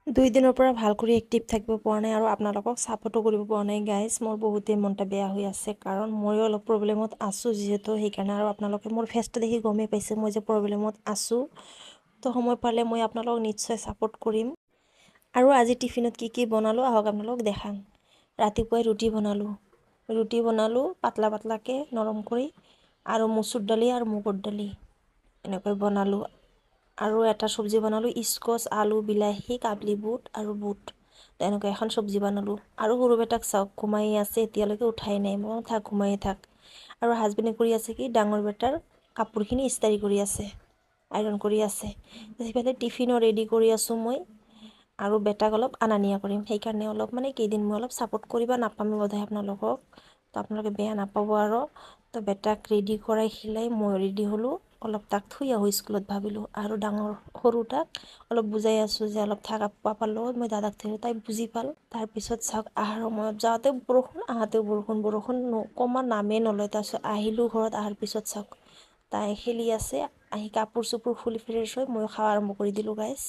2 দিনৰ পৰা ভাল কৰি এক্টিভ থাকিব পৰা নাই আৰু আপোনালোকক সাপোৰ্টো কৰিব পৰা নাই গাইজ। মোৰ বহুতেই মনটা বেয়া হৈ আছে কাৰণ ময়ো অলপ প্ৰব্লেমত আছোঁ যিহেতু সেইকাৰণে আৰু আপোনালোকে মোৰ ফেচটো দেখি গমেই পাইছে মই যে প্ৰব্লেমত আছোঁ। তো সময় পালে মই আপোনালোকক নিশ্চয় সাপোৰ্ট কৰিম। আৰু আজি টিফিনত কি বনালোঁ আহক আপোনালোক দেখাম। ৰাতিপুৱাই ৰুটি বনালোঁ পাতলা পাতলাকৈ নৰম কৰি আৰু মচুৰ দালি আৰু মুগৰ দালি এনেকৈ বনালোঁ। আৰু এটা চব্জি বনালোঁ স্কচ আলু বিলাহী কাবলি বুট আৰু বুট তেনেকৈ এখন চব্জি বনালোঁ। আৰু সৰু বেটাক চাওক ঘুমাই আছে এতিয়ালৈকে উঠাই নাই মই থাক ঘুমাই থাক। আৰু হাজবেণ্ডে কৰি আছে কি ডাঙৰ বেটাৰ কাপোৰখিনি ইস্তাৰি কৰি আছে আইৰণ কৰি আছে। সেইফালে টিফিনো ৰেডি কৰি আছোঁ মই আৰু বেটাক অলপ আনা নিয়া কৰিম সেইকাৰণে অলপ মানে কেইদিন মই অলপ ছাপোৰ্ট কৰিবা নাপামেই বোধহয় আপোনালোকক। তো আপোনালোকে বেয়া নাপাব আৰু তো বেটাক ৰেডি কৰাই খিলাই মই ৰেডি হ'লোঁ অলপ তাক থৈ আহোঁ স্কুলত ভাবিলোঁ। আৰু সৰুটাক অলপ বুজাই আছোঁ যে অলপ থাক পাপাৰ লগত মই দাদাক থৈ তাই বুজি পাল। তাৰপিছত চাওক আহাৰ সময়ত যাওঁতে বৰষুণ আহাতেও বৰষুণ কমাৰ নামেই নলয়। তাৰপিছত আহিলোঁ ঘৰত অহাৰ পিছত চাওক তাই খেলি আছে আহি কাপোৰ চাপোৰ খুলি ফ্ৰেছ হৈ ময়ো খাৱা আৰম্ভ কৰি দিলোঁ গাইজ।